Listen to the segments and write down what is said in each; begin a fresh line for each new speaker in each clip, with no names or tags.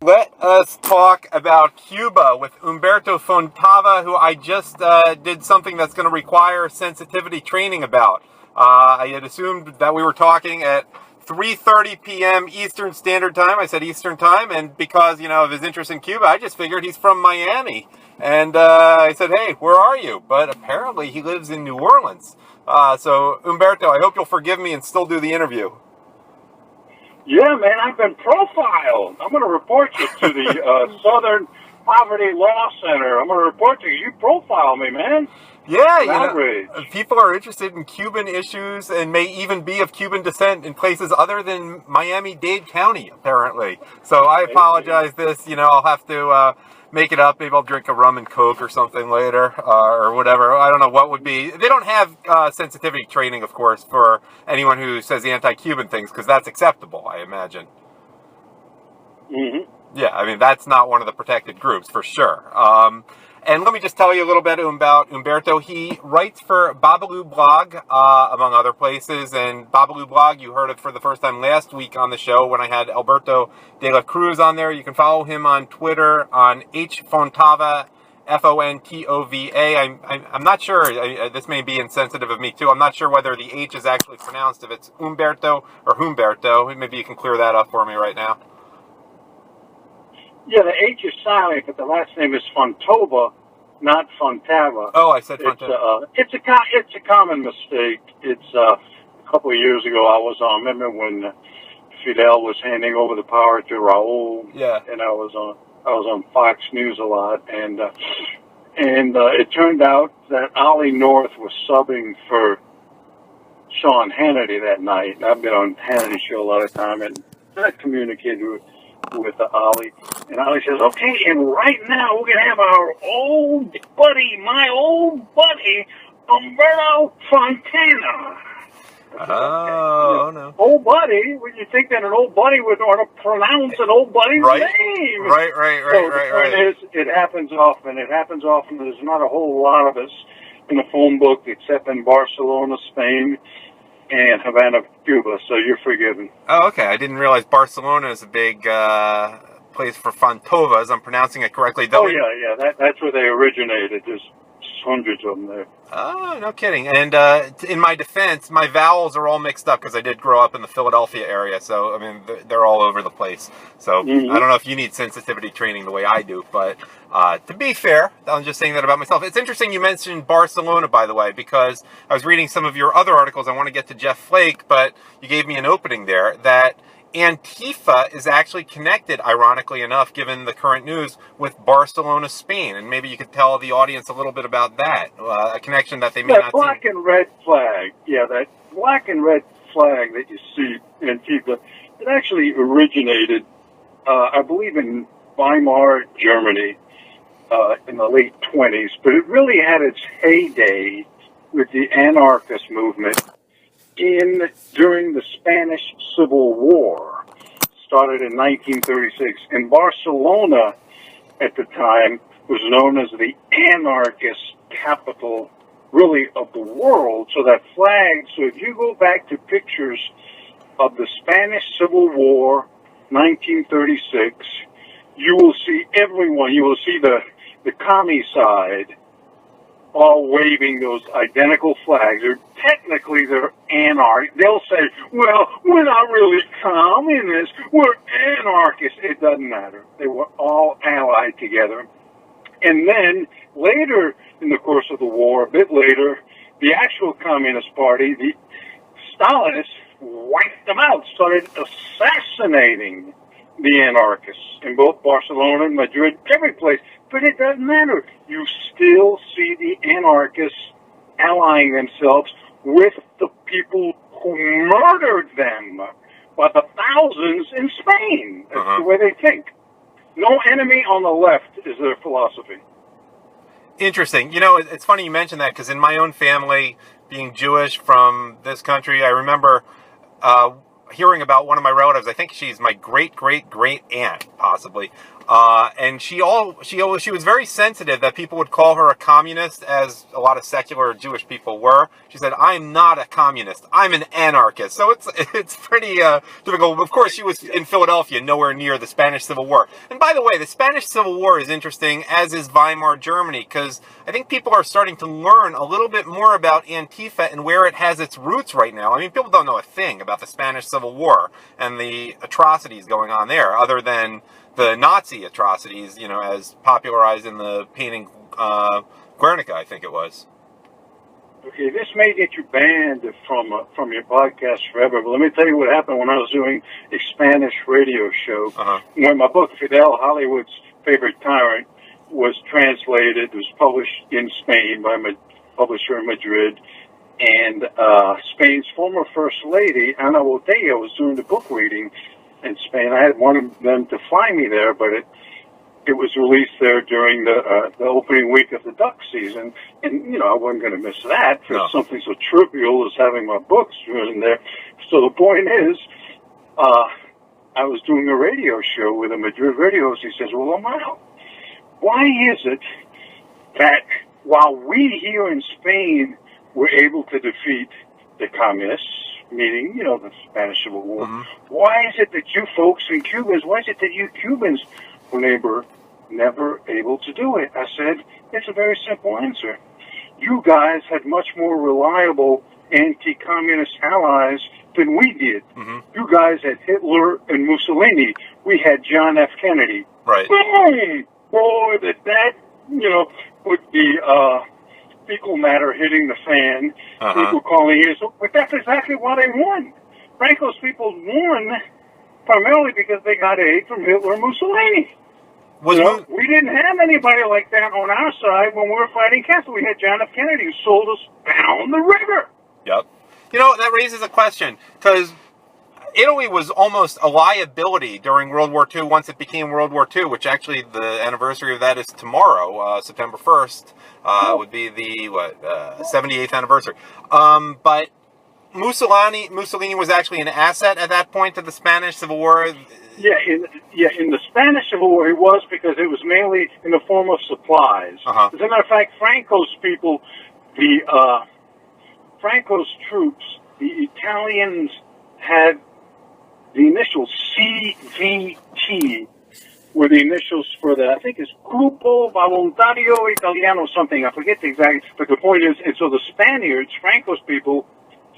Let us talk about Cuba with Humberto Fontova, who I just did something that's going to require sensitivity training about. I had assumed that we were talking at 3:30 p.m. Eastern Standard Time. I said Eastern Time, and because, of his interest in Cuba, I just figured he's from Miami. And I said, hey, where are you? But apparently he lives in New Orleans. So, Humberto, I hope you'll forgive me and still do the interview.
Yeah, man, I've been profiled. I'm going to report you to the Southern Poverty Law Center. I'm going to report you. You profile me, man.
Yeah, people are interested in Cuban issues and may even be of Cuban descent in places other than Miami-Dade County, apparently. So I apologize I'll have to make it up. Maybe I'll drink a rum and Coke or something later, or whatever. I don't know what would be. They don't have sensitivity training, of course, for anyone who says anti-Cuban things, because that's acceptable, I imagine.
Mm-hmm.
Yeah, I mean, that's not one of the protected groups, for sure. And let me just tell you a little bit about Humberto. He writes for Babalu Blog, among other places. And Babalu Blog, you heard it for the first time last week on the show when I had Alberto de la Cruz on there. You can follow him on Twitter on hfontova, Fontova. I'm not sure. This may be insensitive of me, too. I'm not sure whether the H is actually pronounced, if it's Humberto or Humberto. Maybe you can clear that up for me right now.
Yeah, the H is silent, but the last name is Fontova, not Fontava.
Oh, I said Fontova.
It's a common mistake. It's a couple of years ago. I was on. Remember when Fidel was handing over the power to Raul?
Yeah.
And I was on Fox News a lot, and it turned out that Ollie North was subbing for Sean Hannity that night. And I've been on Hannity's show a lot of time, and I communicated with Ollie, and Ollie says, okay, and right now we're going to have our my old buddy, Humberto Fontana.
Oh, no.
Old buddy? Would you think that an old buddy would want to pronounce an old buddy's name?
Right.
So the point is, it happens often. There's not a whole lot of us in the phone book except in Barcelona, Spain, and Havana, Cuba, so you're forgiven.
Oh, okay. I didn't realize Barcelona is a big place for Fontovas. I'm pronouncing it correctly.
That's where they originated. There's hundreds of them there.
Oh, no kidding. And in my defense, my vowels are all mixed up because I did grow up in the Philadelphia area. So, I mean, they're all over the place. So, I don't know if you need sensitivity training the way I do. But to be fair, I'm just saying that about myself. It's interesting you mentioned Barcelona, by the way, because I was reading some of your other articles. I want to get to Jeff Flake, but you gave me an opening there that Antifa is actually connected, ironically enough, given the current news, with Barcelona, Spain. And maybe you could tell the audience a little bit about that, a connection that they may not see.
That black and red flag, that black and red flag that you see in Antifa, it actually originated, I believe, in Weimar, Germany, in the late 20s. But it really had its heyday with the anarchist movement during the Spanish Civil War, started in 1936. And Barcelona, at the time, was known as the anarchist capital, really, of the world. So that flag, so if you go back to pictures of the Spanish Civil War, 1936, you will see everyone, you will see the commie side, all waving those identical flags. They're anarchists. They'll say, well, we're not really communists, we're anarchists. It doesn't matter. They were all allied together. And then later in the course of the war, a bit later, the actual Communist Party, the Stalinists, wiped them out, started assassinating the anarchists in both Barcelona and Madrid, every place. But it doesn't matter. You still see the anarchists allying themselves with the people who murdered them by the thousands in Spain. That's the way they think. No enemy on the left is their philosophy.
Interesting. It's funny you mention that, because in my own family, being Jewish from this country, I remember hearing about one of my relatives. I think she's my great-great-great aunt, possibly. And she was very sensitive that people would call her a communist, as a lot of secular Jewish people were. She said, "I'm not a communist. I'm an anarchist." So it's pretty difficult. Of course, she was in Philadelphia, nowhere near the Spanish Civil War. And by the way, the Spanish Civil War is interesting, as is Weimar Germany, because I think people are starting to learn a little bit more about Antifa and where it has its roots right now. I mean, people don't know a thing about the Spanish Civil War and the atrocities going on there, other than the Nazi atrocities, as popularized in the painting Guernica, I think it was.
Okay, this may get you banned from your podcast forever, but let me tell you what happened when I was doing a Spanish radio show. When my book, Fidel, Hollywood's Favorite Tyrant, was translated, it was published in Spain by a publisher in Madrid, and Spain's former First Lady, Ana Botella, was doing the book reading in Spain. I had wanted them to fly me there, but it was released there during the opening week of the duck season, and I wasn't going to miss that for something so trivial as having my books in there. So the point is, I was doing a radio show with a Madrid radio host. He says, "Well, Amado, why is it that while we here in Spain were able to defeat the communists, meaning, the Spanish Civil War, why is it that you folks and Cubans, why is it that you Cubans were never able to do it?" I said, it's a very simple answer. You guys had much more reliable anti-communist allies than we did. You guys had Hitler and Mussolini. We had John F. Kennedy.
Right.
Boom! Boy, that would be fecal matter hitting the fan, people calling in. So, but that's exactly why they won. Franco's people won primarily because they got aid from Hitler and Mussolini. We didn't have anybody like that on our side when we were fighting Castro. We had John F. Kennedy who sold us down the river.
Yep. That raises a question, because Italy was almost a liability during World War II once it became World War II, which actually the anniversary of that is tomorrow, September 1st, would be the 78th anniversary. But Mussolini was actually an asset at that point to the Spanish Civil War.
In the Spanish Civil War, it was, because it was mainly in the form of supplies. As a matter of fact, Franco's people, Franco's troops, the Italians had the initials CVT, were the initials for I think it's Gruppo Volontario Italiano something, I forget the exact, but the point is, and so the Spaniards, Franco's people,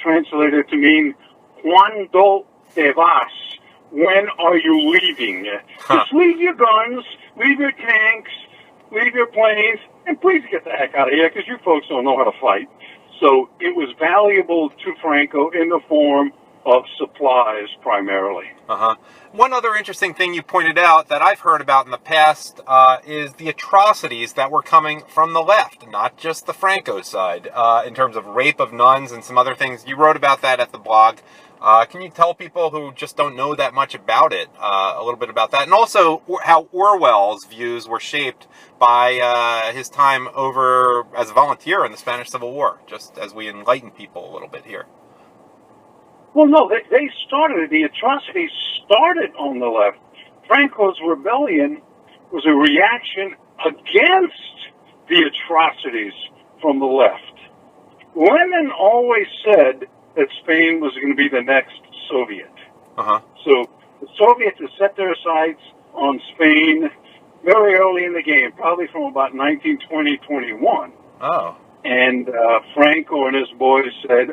translated to mean "Cuando te vas?" When are you leaving? Just leave your guns, leave your tanks, leave your planes, and please get the heck out of here, because you folks don't know how to fight. So it was valuable to Franco in the form of supplies primarily.
One other interesting thing you pointed out that I've heard about in the past is the atrocities that were coming from the left, not just the Franco side, in terms of rape of nuns and some other things. You wrote about that at the blog. Can you tell people who just don't know that much about it a little bit about that? And also how Orwell's views were shaped by his time over as a volunteer in the Spanish Civil War, just as we enlighten people a little bit here.
Well, no, they started, the atrocities started on the left. Franco's rebellion was a reaction against the atrocities from the left. Lenin always said that Spain was going to be the next Soviet. So the Soviets had set their sights on Spain very early in the game, probably from about 1920-21. And Franco and his boys said,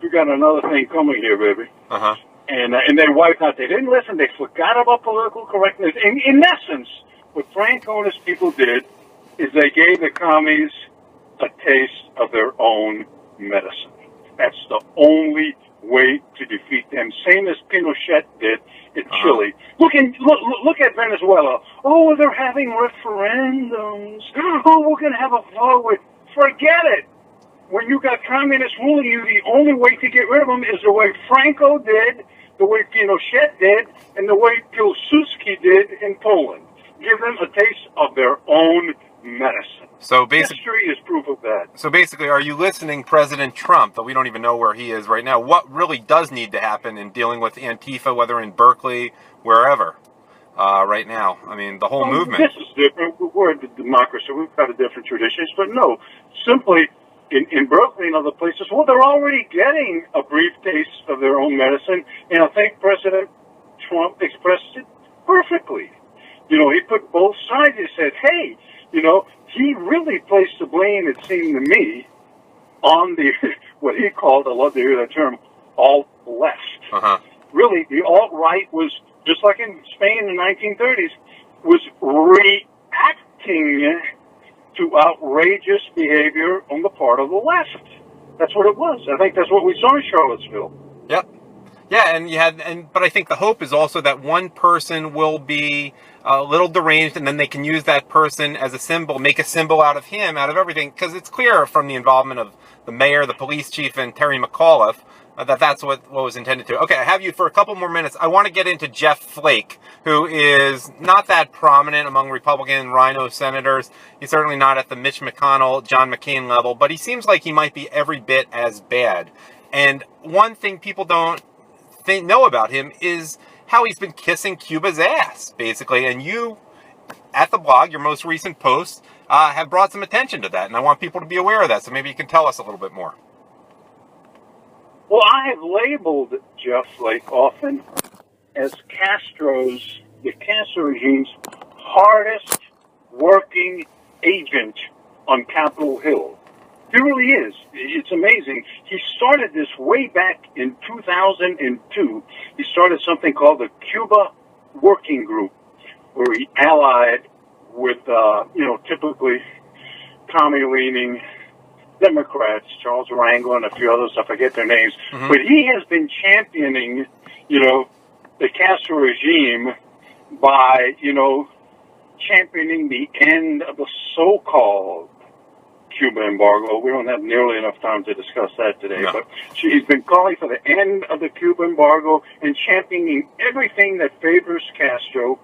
we got another thing coming here, baby. And they wiped out. They didn't listen. They forgot about political correctness. In essence, what Franco and his people did is they gave the commies a taste of their own medicine. That's the only way to defeat them. Same as Pinochet did in Chile. Look at Venezuela. Oh, they're having referendums. Oh, we're going to have a vote. Forget it. When you got communists ruling you, the only way to get rid of them is the way Franco did, the way Pinochet did, and the way Pilsudski did in Poland. Give them a taste of their own medicine.
So
history is proof of that.
So basically, are you listening, President Trump, though we don't even know where he is right now, what really does need to happen in dealing with Antifa, whether in Berkeley, wherever, right now. I mean, the whole
Well,
movement.
this is different. We're a democracy. We've got a different traditions. But no, simply in Berkeley and other places, well, they're already getting a brief taste of their own medicine. And I think President Trump expressed it perfectly. You know, he put both sides. He said, hey, you know, he really placed the blame, it seemed to me, on the, what he called, I love to hear that term, alt-left.
Uh-huh.
Really, the alt-right was, just like in Spain in the 1930s, was reacting to outrageous behavior on the part of the left. That's what it was. I think that's what we saw in Charlottesville.
Yep. Yeah, but I think the hope is also that one person will be a little deranged, and then they can use that person as a symbol, make a symbol out of him, out of everything, because it's clear from the involvement of the mayor, the police chief, and Terry McAuliffe that that's what was intended to. Okay, I have you for a couple more minutes. I want to get into Jeff Flake, who is not that prominent among Republican Rhino senators. He's certainly not at the Mitch McConnell, John McCain level, but he seems like he might be every bit as bad. And one thing people don't know about him is how he's been kissing Cuba's ass, basically. And you, at the blog, your most recent post, have brought some attention to that. And I want people to be aware of that. So maybe you can tell us a little bit more.
Well, I have labeled Jeff Flake often as the Castro regime's hardest working agent on Capitol Hill. He really is. It's amazing. He started this way back in 2002. He started something called the Cuba Working Group, where he allied with, typically commie-leaning Democrats, Charles Rangel and a few others. I forget their names. Mm-hmm. But he has been championing, the Castro regime by, championing the end of the so-called Cuba embargo. We don't have nearly enough time to discuss that today, no. But he's been calling for the end of the Cuba embargo and championing everything that favors Castro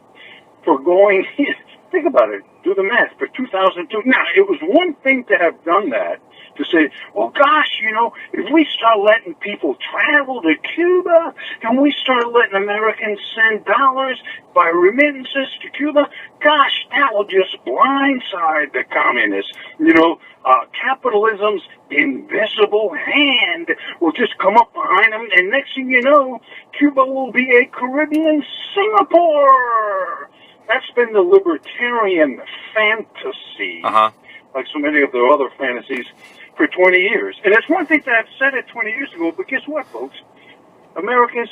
for going, think about it, do the math, for 2002. Now, it was one thing to have done that, to say, well, gosh, if we start letting people travel to Cuba and we start letting Americans send dollars by remittances to Cuba, gosh, that will just blindside the communists. Capitalism's invisible hand will just come up behind them, and next thing you know, Cuba will be a Caribbean Singapore. That's been the libertarian fantasy, like so many of the other fantasies, for 20 years. And it's one thing to have said it 20 years ago, but guess what, folks? Americans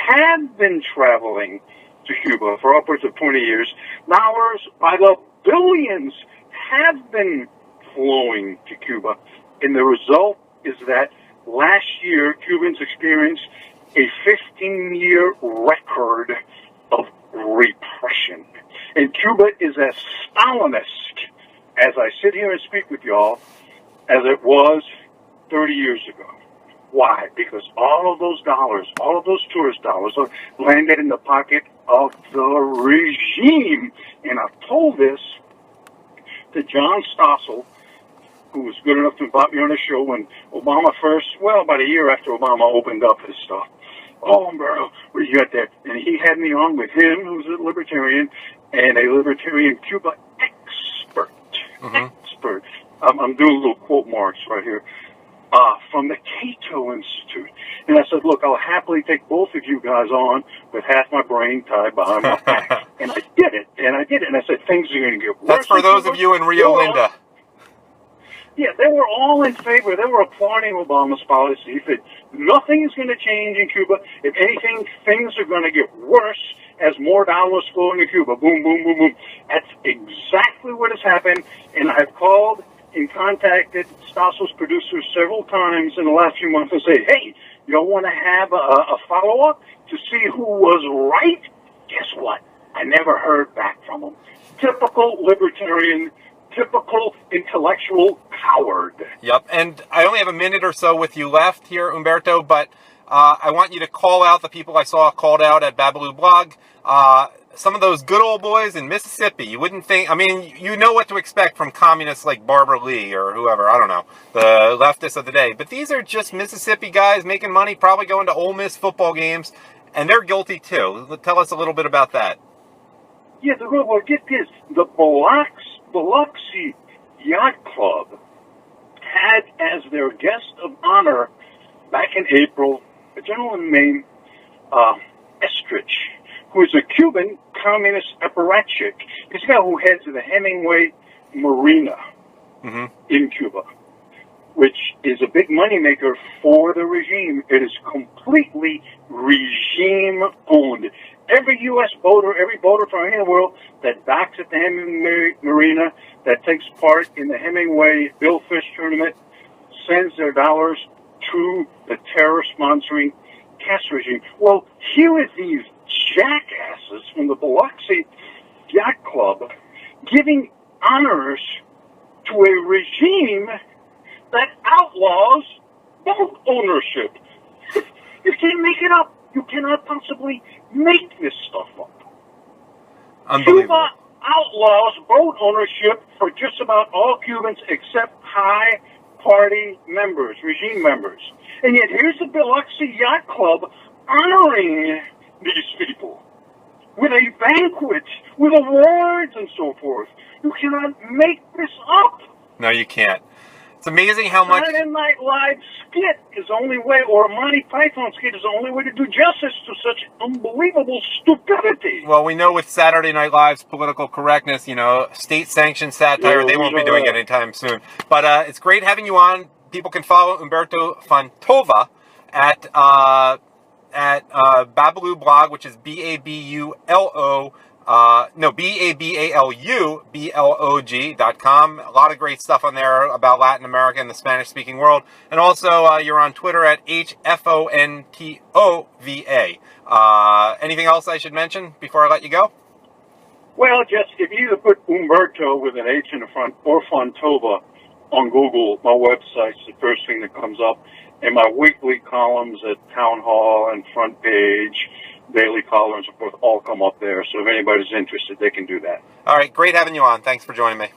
have been traveling to Cuba for upwards of 20 years. Dollars by the billions have been flowing to Cuba. And the result is that last year, Cubans experienced a 15-year record of repression. And Cuba is as Stalinist, as I sit here and speak with y'all, as it was 30 years ago. Why? Because all of those dollars, all of those tourist dollars, landed in the pocket of the regime. And I've told this to John Stossel, who was good enough to invite me on the show when Obama about a year after Obama opened up his stuff. Oh, Humberto, where you got that? And he had me on with him, who's a libertarian, and a libertarian Cuba expert. Expert. I'm doing little quote marks right here. From the Cato Institute. And I said, look, I'll happily take both of you guys on with half my brain tied behind my back. And I did it. And I said, things are going to get worse.
That's for those of you in Rio Linda.
Yeah, they were all in favor. They were applauding Obama's policy. He said, nothing is going to change in Cuba. If anything, things are going to get worse as more dollars flow into Cuba. Boom, boom, boom, boom. That's exactly what has happened. And I've called and contacted Stossel's producers several times in the last few months and say, hey, you don't want to have a follow-up to see who was right? Guess what? I never heard back from them. Typical libertarian, typical intellectual coward.
Yep, and I only have a minute or so with you left here, Humberto, but I want you to call out the people I saw called out at Babaloo Blog. Some of those good old boys in Mississippi. You wouldn't think, you know what to expect from communists like Barbara Lee or whoever, I don't know, the leftists of the day. But these are just Mississippi guys making money, probably going to Ole Miss football games, and they're guilty too. Tell us a little bit about that.
Yeah, well, get this. The Biloxi Yacht Club had as their guest of honor back in April a gentleman named Estrich, who is a Cuban communist apparatchik. He's the guy who heads the Hemingway Marina in Cuba, which is a big moneymaker for the regime. It is completely regime-owned. Every U.S. boater, every boater from anywhere in the world that docks at the Hemingway Marina, that takes part in the Hemingway Billfish tournament, sends their dollars to the terror-sponsoring Castro regime. Well, here are these jackasses from the Biloxi Yacht Club giving honors to a regime that outlaws boat ownership. You can't make it up. You cannot possibly make this stuff up.
Unbelievable.
Cuba outlaws boat ownership for just about all Cubans except high party members, regime members. And yet here's the Biloxi Yacht Club honoring these people with a banquet, with awards and so forth. You cannot make this up.
No, you can't. It's amazing how much...
Saturday Night Live skit is the only way, or a Monty Python skit is the only way to do justice to such unbelievable stupidity.
Well, we know with Saturday Night Live's political correctness, you know, state-sanctioned satire, they won't be doing it anytime soon. But it's great having you on. People can follow Humberto Fontova at Babalu blog, which is BABULO. BABALUBLOG.com. A lot of great stuff on there about Latin America and the Spanish-speaking world. And also, you're on Twitter at HFONTOVA. Anything else I should mention before I let you go?
Well, just if you either put Humberto with an H in the front or Fontova on Google, my website's the first thing that comes up. And my weekly columns at Town Hall and Front Page, daily columns, of course, all come up there. So if anybody's interested, they can do that.
All right. Great having you on. Thanks for joining me.